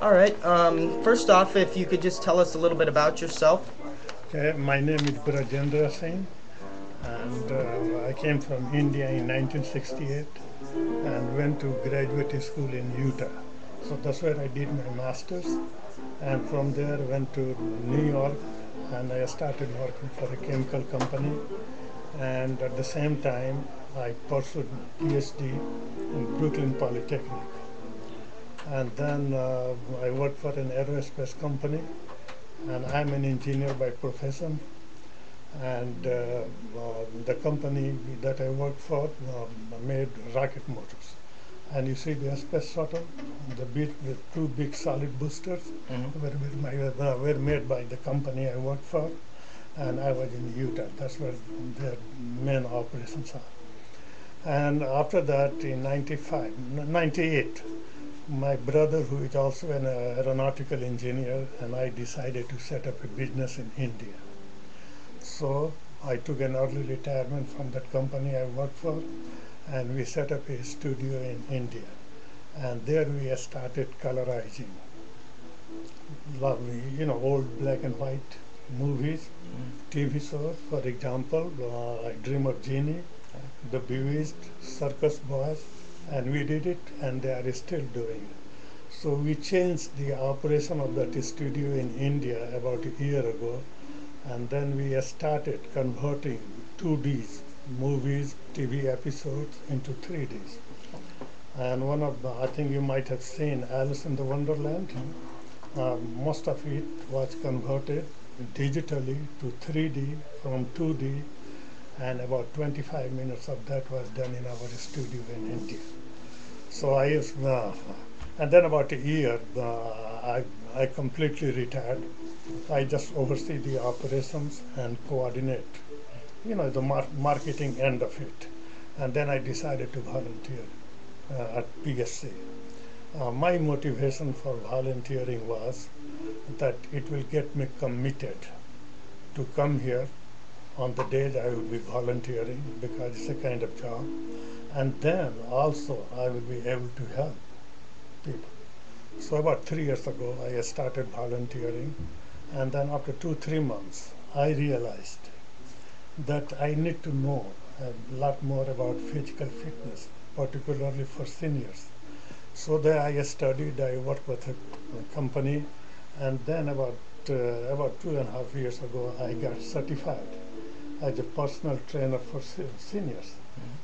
All right. First off, if you could just tell us a little bit about yourself. Okay, my name is Brajendra Singh, and I came from India in 1968 and went to graduate school in Utah. So that's where I did my master's, and from there went to New York, and I started working for a chemical company. And at the same time, I pursued PhD in Brooklyn Polytechnic. And then I worked for an aerospace company, and I'm an engineer by profession. And the company that I worked for made rocket motors. And you see the space shuttle, the two big solid boosters Mm-hmm. were made by the company I worked for, and I was in Utah. That's where their main operations are. And after that, in 98, my brother, who is also an aeronautical engineer, and I decided to set up a business in India. So I took an early retirement from that company I worked for, and we set up a studio in India. And there we started colorizing, lovely, old black and white movies, TV shows. For example, I Dream of Genie, The Bewitched, Circus Boys, and we did it, and they are still doing it. So we changed the operation of that studio in India about a year ago, and then we started converting 2Ds movies, TV episodes into 3Ds. And one of the, I think you might have seen Alice in the Wonderland. Most of it was converted digitally to 3D from 2D, and about 25 minutes of that was done in our studio in India. So and then about a year, I completely retired. I just oversee the operations and coordinate, the marketing end of it. And then I decided to volunteer at PSC. My motivation for volunteering was that it will get me committed to come here on the days I will be volunteering because it's a kind of job. And then also I will be able to help people. So about 3 years ago, I started volunteering, and then after 2, 3 months, I realized that I need to know a lot more about physical fitness, particularly for seniors. So there I studied, I worked with a company, and then about 2.5 years ago, I got certified as a personal trainer for seniors.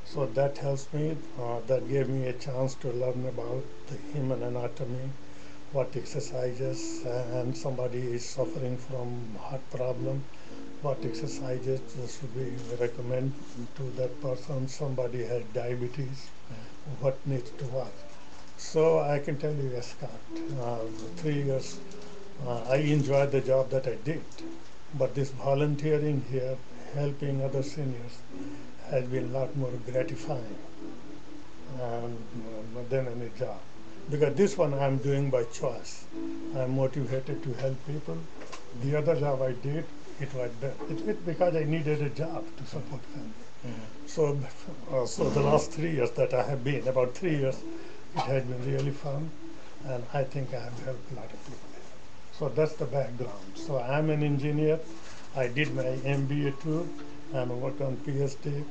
So that helps me, that gave me a chance to learn about the human anatomy, what exercises, and somebody is suffering from heart problem, what exercises should we recommend to that person, somebody has diabetes, what needs to work. So I can tell you, yes, Scott, 3 years, I enjoyed the job that I did, but this volunteering here, helping other seniors, has been a lot more gratifying than any job. Because this one I'm doing by choice. I'm motivated to help people. The other job I did, it because I needed a job to support family. Mm-hmm. So the last 3 years that I have been, about 3 years, it has been really fun, and I think I have helped a lot of people. So that's the background. So I'm an engineer. I did my MBA too, and worked on PhD,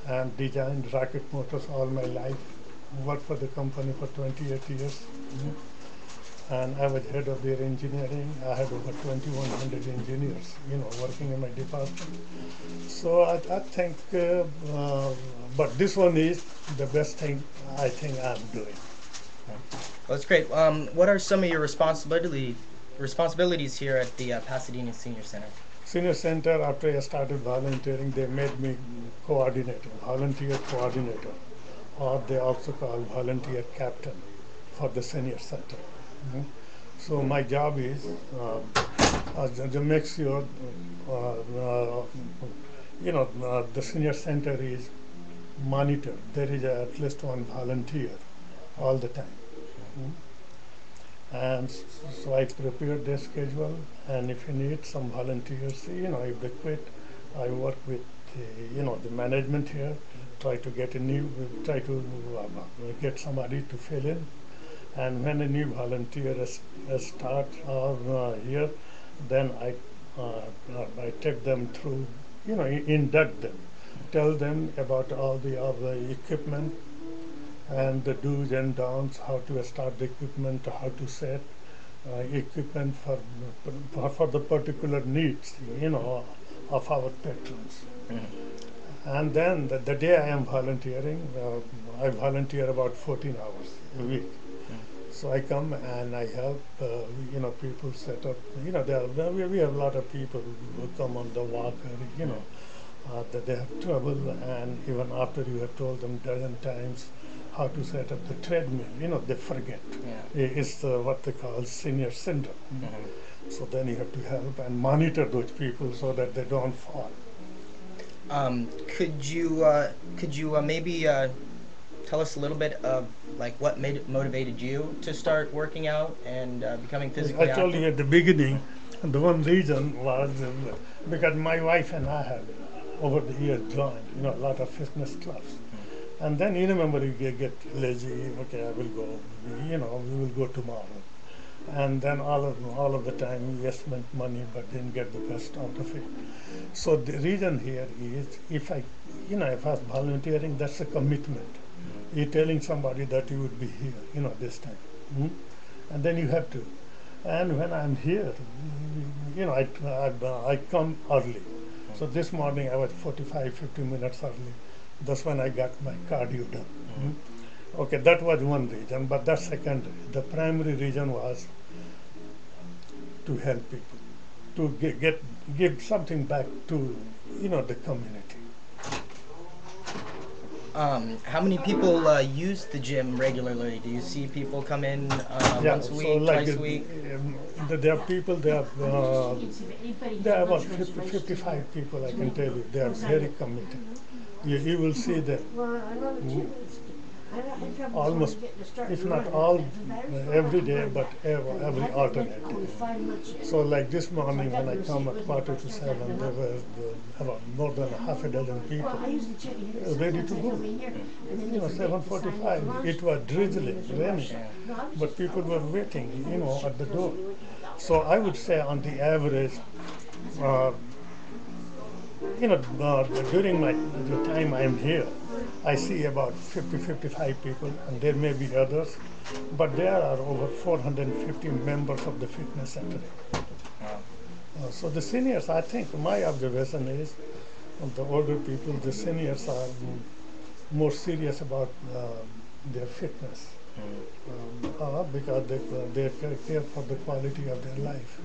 and designed rocket motors all my life. Worked for the company for 28 years, and I was head of their engineering. I had over 2,100 engineers, working in my department. So I think, but this one is the best thing I think I'm doing. Well, that's great. What are some of your responsibilities here at the Pasadena Senior Center? Senior Center, after I started volunteering, they made me coordinator, volunteer coordinator, or they also call volunteer captain for the Senior Center. Mhm. So my job is to make sure, the Senior Center is monitored. There is at least one volunteer all the time. Mhm. And so I prepare their schedule, and if you need some volunteers, if they quit, I work with the management here, try to get somebody to fill in, And when a new volunteer start here, then I take them through, induct them, tell them about all the equipment and the do's and don'ts, how to start the equipment, how to set equipment for the particular needs, of our patrons. And then the day I am volunteering, I volunteer about 14 hours a week. So I come and I help, people set up. We have a lot of people who come on the walker, that they have trouble, and even after you have told them dozen times how to set up the treadmill, they forget. Yeah. It's what they call senior syndrome. So then you have to help and monitor those people so that they don't fall. Could you maybe tell us a little bit of like what motivated you to start working out and becoming physically I told active? you at the beginning, the one reason was because my wife and I have over the years joined, a lot of fitness clubs. And then you remember you get lazy, okay, I will go, we will go tomorrow. And then all of the time we spent money but didn't get the best out of it. So the reason here is if I was volunteering, that's a commitment. You're telling somebody that you would be here, this time. And then you have to. And when I'm here, I come early. So this morning I was 45, 50 minutes early. That's when I got my cardio done. Okay, that was one reason, but that's secondary. The primary reason was to help people, to give something back to the community. How many people use the gym regularly? Do you see people come in once a week, like twice a week? there are people, there are about 55 people, I can tell you. They are very committed. You will see them almost, if not all, every day, but every alternate day. So like this morning when I come at 6:45, there were about more than half a dozen people ready to go. 7:45, it was drizzling, raining, but people were waiting, at the door. So I would say on the average, during the time I'm here, I see about 50, 55 people, and there may be others, but there are over 450 members of the fitness center. So the seniors, I think, my observation is, of the older people, the seniors are more serious about their fitness because they care for the quality of their life.